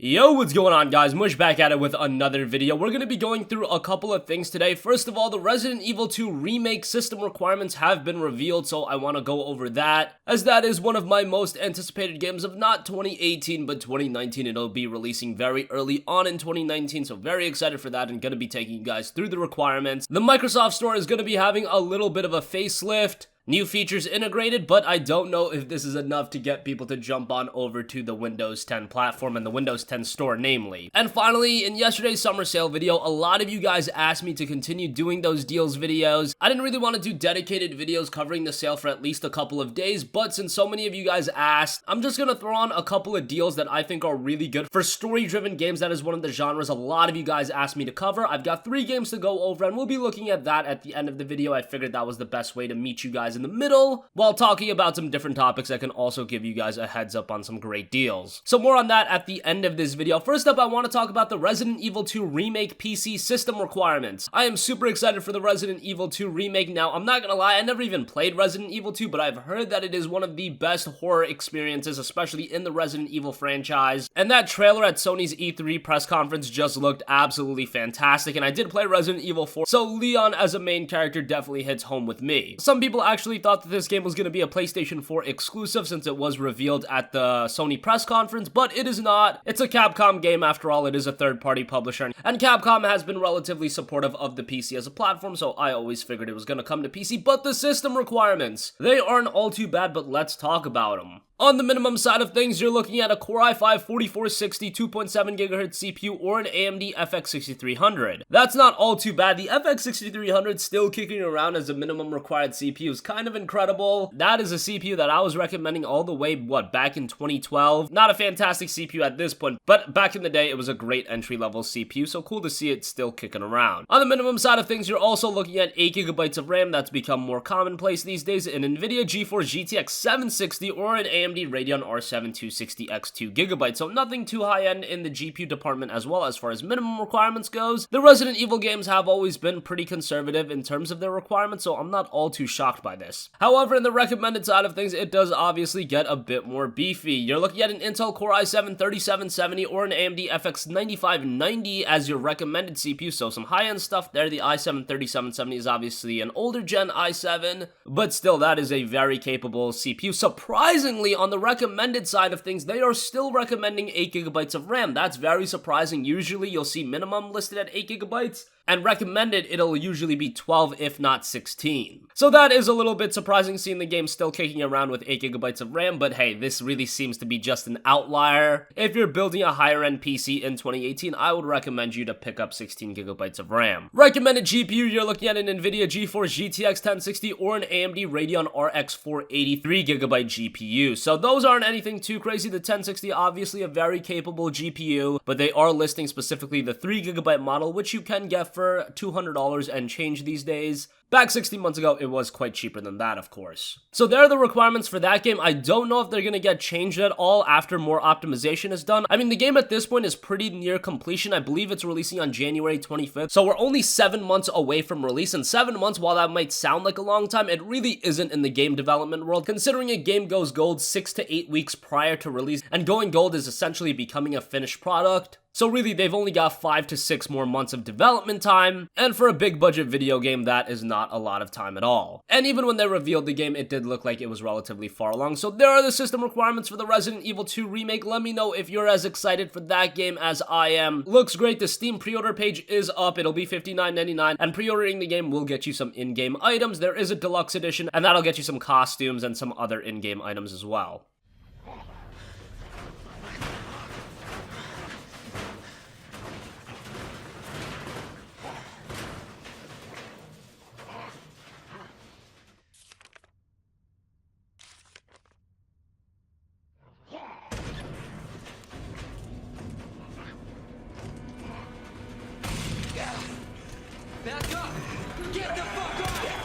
Yo, what's going on, guys? Mush back at it with another video. We're going to be going through a couple of things today. First of all, the Resident Evil 2 Remake system requirements have been revealed, so I want to go over that, as that is one of my most anticipated games of not 2018, but 2019. It'll be releasing very early on in 2019, so very excited for that and going to be taking you guys through the requirements. The Microsoft Store is going to be having a little bit of a facelift. New features integrated, but I don't know if this is enough to get people to jump on over to the Windows 10 platform and the Windows 10 store, namely. And finally, in yesterday's summer sale video, a lot of you guys asked me to continue doing those deals videos. I didn't really want to do dedicated videos covering the sale for at least a couple of days, but since so many of you guys asked, I'm just gonna throw on a couple of deals that I think are really good for story-driven games. That is one of the genres a lot of you guys asked me to cover. I've got 3 games to go over, and we'll be looking at that at the end of the video. I figured that was the best way to meet you guys in the middle while talking about some different topics that can also give you guys a heads up on some great deals. So more on that at the end of this video. First up, I want to talk about the Resident Evil 2 Remake PC system requirements. I am super excited for the Resident Evil 2 Remake. Now, I'm not gonna lie, I never even played Resident Evil 2, but I've heard that it is one of the best horror experiences, especially in the Resident Evil franchise. And that trailer at Sony's E3 press conference just looked absolutely fantastic, and I did play Resident Evil 4, so Leon as a main character definitely hits home with me. Some people actually thought that this game was going to be a PlayStation 4 exclusive since it was revealed at the Sony press conference, but it is not. It's a Capcom game after all. It is a third-party publisher, and Capcom has been relatively supportive of the PC as a platform, so I always figured it was going to come to PC. But the system requirements, they aren't all too bad, but let's talk about them. On the minimum side of things, you're looking at a Core i5-4460 2.7 GHz CPU or an AMD FX 6300. That's not all too bad. The FX 6300 still kicking around as a minimum required CPU is kind of incredible. That is a CPU that I was recommending all the way, back in 2012. Not a fantastic CPU at this point, but back in the day, it was a great entry-level CPU, so cool to see it still kicking around. On the minimum side of things, you're also looking at 8 GB of RAM. That's become more commonplace these days. An NVIDIA GeForce GTX 760 or an AMD Radeon R7 260X 2 GB, so nothing too high-end in the GPU department as well as far as minimum requirements goes. The Resident Evil games have always been pretty conservative in terms of their requirements, so I'm not all too shocked by this. However, in the recommended side of things, it does obviously get a bit more beefy. You're looking at an Intel Core i7 3770 or an AMD FX 9590 as your recommended CPU, so some high-end stuff there. The i7 3770 is obviously an older gen i7, but still, that is a very capable CPU. Surprisingly, on the recommended side of things, they are still recommending 8 GB of RAM. That's very surprising. Usually, you'll see minimum listed at 8 GB, and recommended, it'll usually be 12, if not 16. So that is a little bit surprising, seeing the game still kicking around with 8 GB of RAM, but hey, this really seems to be just an outlier. If you're building a higher-end PC in 2018, I would recommend you to pick up 16 GB of RAM. Recommended GPU, you're looking at an NVIDIA GeForce GTX 1060 or an AMD Radeon RX 483 GB GPU. So those aren't anything too crazy. The 1060, obviously a very capable GPU, but they are listing specifically the 3 GB model, which you can get for $200 and change these days. Back 16 months ago, it was quite cheaper than that, of course. So there are the requirements for that game. I don't know if they're going to get changed at all after more optimization is done. I mean, the game at this point is pretty near completion. I believe it's releasing on January 25th. So we're only 7 months away from release. And 7 months, while that might sound like a long time, it really isn't in the game development world, considering a game goes gold 6 to 8 weeks prior to release. And going gold is essentially becoming a finished product. So really, they've only got 5 to 6 more months of development time, and for a big budget video game, that is not a lot of time at all. And even when they revealed the game, it did look like it was relatively far along. So there are the system requirements for the Resident Evil 2 Remake. Let me know if you're as excited for that game as I am. Looks great. The Steam pre-order page is up. It'll be $59.99, and pre-ordering the game will get you some in-game items. There is a deluxe edition, and that'll get you some costumes and some other in-game items as well. Back up! Get the fuck off!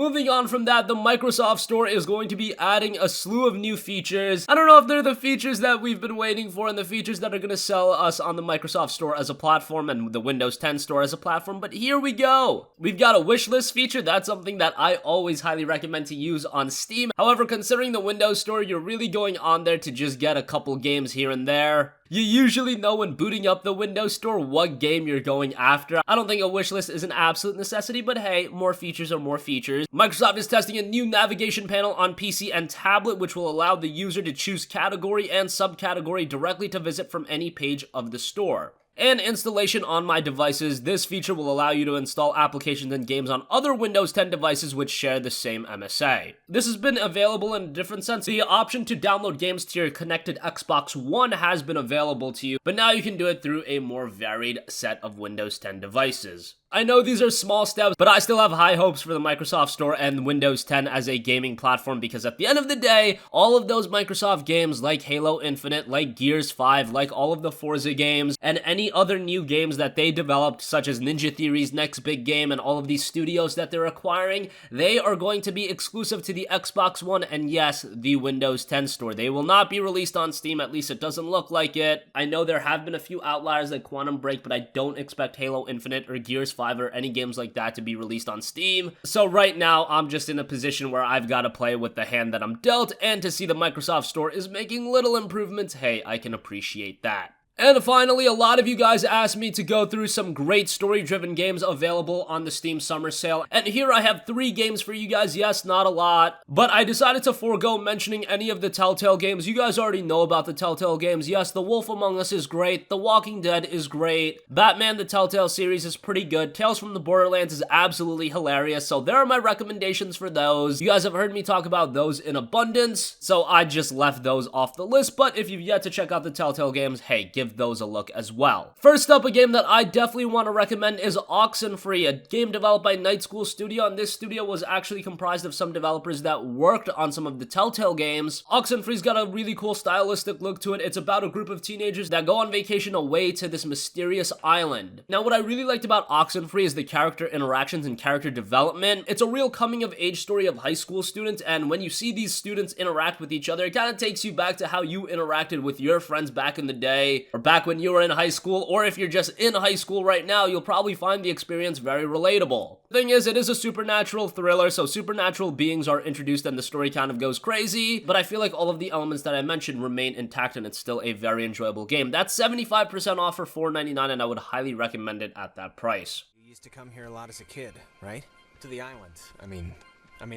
Moving on from that, the Microsoft Store is going to be adding a slew of new features. I don't know if they're the features that we've been waiting for and the features that are going to sell us on the Microsoft Store as a platform and the Windows 10 Store as a platform, but here we go. We've got a wish list feature. That's something that I always highly recommend to use on Steam. However, considering the Windows Store, you're really going on there to just get a couple games here and there. You usually know when booting up the Windows Store what game you're going after. I don't think a wishlist is an absolute necessity, but hey, more features are more features. Microsoft is testing a new navigation panel on PC and tablet, which will allow the user to choose category and subcategory directly to visit from any page of the store. And installation on my devices. This feature will allow you to install applications and games on other Windows 10 devices which share the same MSA. This has been available in a different sense. The option to download games to your connected Xbox One has been available to you, but now you can do it through a more varied set of Windows 10 devices. I know these are small steps, but I still have high hopes for the Microsoft Store and Windows 10 as a gaming platform because at the end of the day, all of those Microsoft games like Halo Infinite, like Gears 5, like all of the Forza games, and any other new games that they developed, such as Ninja Theory's next big game and all of these studios that they're acquiring, they are going to be exclusive to the Xbox One and yes, the Windows 10 Store. They will not be released on Steam, at least it doesn't look like it. I know there have been a few outliers like Quantum Break, but I don't expect Halo Infinite or Gears 5 or any games like that to be released on Steam. So right now, I'm just in a position where I've got to play with the hand that I'm dealt, and to see the Microsoft Store is making little improvements, hey, I can appreciate that. And finally, a lot of you guys asked me to go through some great story-driven games available on the Steam Summer Sale, and here I have 3 games for you guys. Yes, not a lot, but I decided to forego mentioning any of the Telltale games. You guys already know about the Telltale games. Yes, The Wolf Among Us is great, The Walking Dead is great, Batman the Telltale series is pretty good, Tales from the Borderlands is absolutely hilarious, so there are my recommendations for those. You guys have heard me talk about those in abundance, so I just left those off the list, but if you've yet to check out the Telltale games, hey, give those a look as well. First up, a game that I definitely want to recommend is Oxen-Free, a game developed by Night School Studio, and this studio was actually comprised of some developers that worked on some of the Telltale games. Oxen-Free's got a really cool stylistic look to it. It's about a group of teenagers that go on vacation away to this mysterious island. Now, what I really liked about Oxen-Free is the character interactions and character development. It's a real coming-of-age story of high school students, and when you see these students interact with each other, it kind of takes you back to how you interacted with your friends back in the day, or back when you were in high school, or if you're just in high school right now, you'll probably find the experience very relatable. The thing is, it is a supernatural thriller, so supernatural beings are introduced and the story kind of goes crazy, but I feel like all of the elements that I mentioned remain intact and it's still a very enjoyable game. That's 75% off for $4.99 and I would highly recommend it at that price. You used to come here a lot as a kid, right? To the island. I mean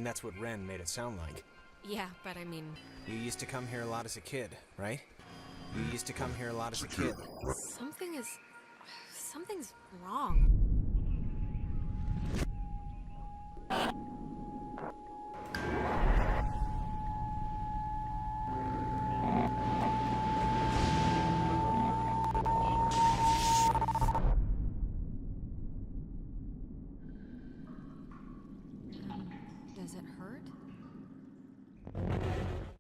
that's what Ren made it sound like. Yeah, but I mean... You used to come here a lot as a kid, right? You used to come here a lot as a kid. Something's wrong. Does it hurt?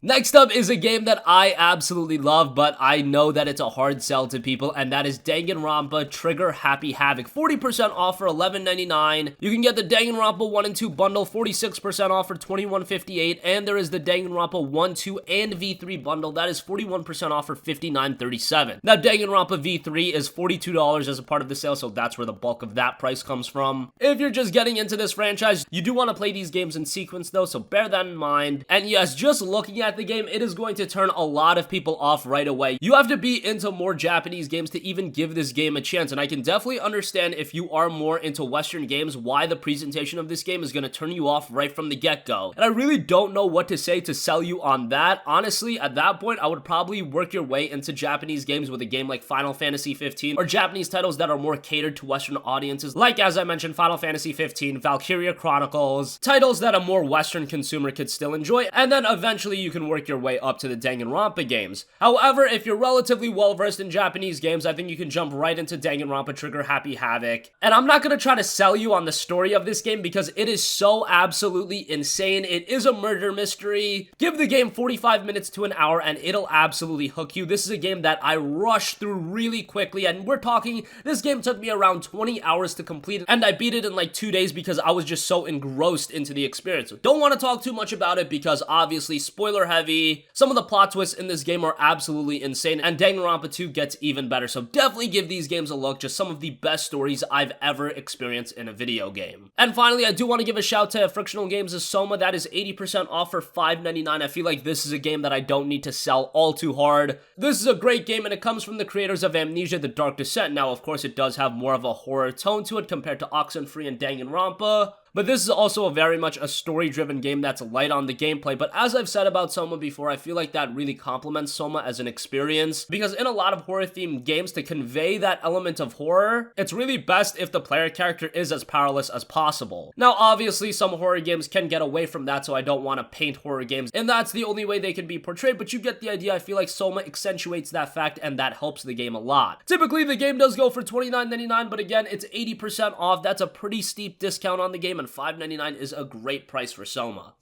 Next up is a game that I absolutely love, but I know that it's a hard sell to people, and that is Danganronpa Trigger Happy Havoc. 40% off for $11.99. You can get the Danganronpa 1 and 2 bundle, 46% off for $21.58, and there is the Danganronpa 1, 2, and V3 bundle. That is 41% off for $59.37. Now, Danganronpa V3 is $42 as a part of the sale, so that's where the bulk of that price comes from. If you're just getting into this franchise, you do want to play these games in sequence, though, so bear that in mind. And yes, just looking at the game, it is going to turn a lot of people off right away. You have to be into more Japanese games to even give this game a chance, and I can definitely understand if you are more into Western games why the presentation of this game is going to turn you off right from the get-go. And I really don't know what to say to sell you on that. Honestly, at that point, I would probably work your way into Japanese games with a game like Final Fantasy 15 or Japanese titles that are more catered to Western audiences, like, as I mentioned, Final Fantasy 15, Valkyria Chronicles, titles that a more Western consumer could still enjoy, and then eventually you can and work your way up to the Danganronpa games. However, if you're relatively well versed in Japanese games, I think you can jump right into Danganronpa Trigger Happy Havoc. And I'm not gonna try to sell you on the story of this game because it is so absolutely insane. It is a murder mystery. Give the game 45 minutes to an hour and it'll absolutely hook you. This is a game that I rushed through really quickly, and we're talking, this game took me around 20 hours to complete, and I beat it in like 2 days because I was just so engrossed into the experience. So don't want to talk too much about it because obviously spoiler heavy. Some of the plot twists in this game are absolutely insane, and Danganronpa 2 gets even better. So definitely give these games a look. Just some of the best stories I've ever experienced in a video game. And finally, I do want to give a shout to Frictional Games' Soma. That is 80% off for $5.99. I feel like this is a game that I don't need to sell all too hard. This is a great game, and it comes from the creators of Amnesia: The Dark Descent. Now, of course, it does have more of a horror tone to it compared to Oxen-Free and Danganronpa, but this is also very much a story-driven game that's light on the gameplay. But as I've said about Soma before, I feel like that really complements Soma as an experience, because in a lot of horror-themed games, to convey that element of horror, it's really best if the player character is as powerless as possible. Now, obviously, some horror games can get away from that, so I don't want to paint horror games, and that's the only way they can be portrayed, but you get the idea. I feel like Soma accentuates that fact, and that helps the game a lot. Typically, the game does go for $29.99, but again, it's 80% off. That's a pretty steep discount on the game, and $5.99 is a great price for Soma.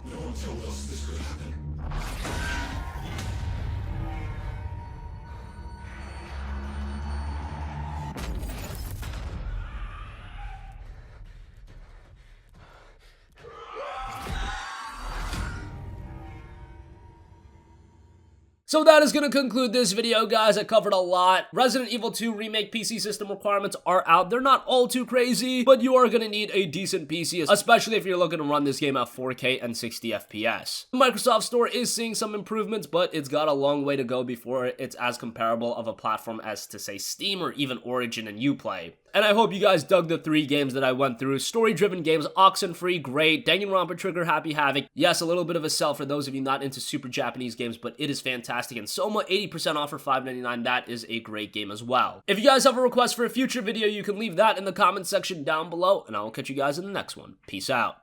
No one told us this could happen. So that is going to conclude this video, guys. I covered a lot. Resident Evil 2 Remake PC system requirements are out. They're not all too crazy, but you are going to need a decent PC, especially if you're looking to run this game at 4K and 60 FPS. The Microsoft Store is seeing some improvements, but it's got a long way to go before it's as comparable of a platform as, to say, Steam or even Origin and Uplay. And I hope you guys dug the 3 games that I went through. Story-driven games, Oxen-Free, great. Danganronpa Trigger Happy Havoc. Yes, a little bit of a sell for those of you not into super Japanese games, but it is fantastic. And Soma, 80% off for $5.99. That is a great game as well. If you guys have a request for a future video, you can leave that in the comment section down below, and I will catch you guys in the next one. Peace out.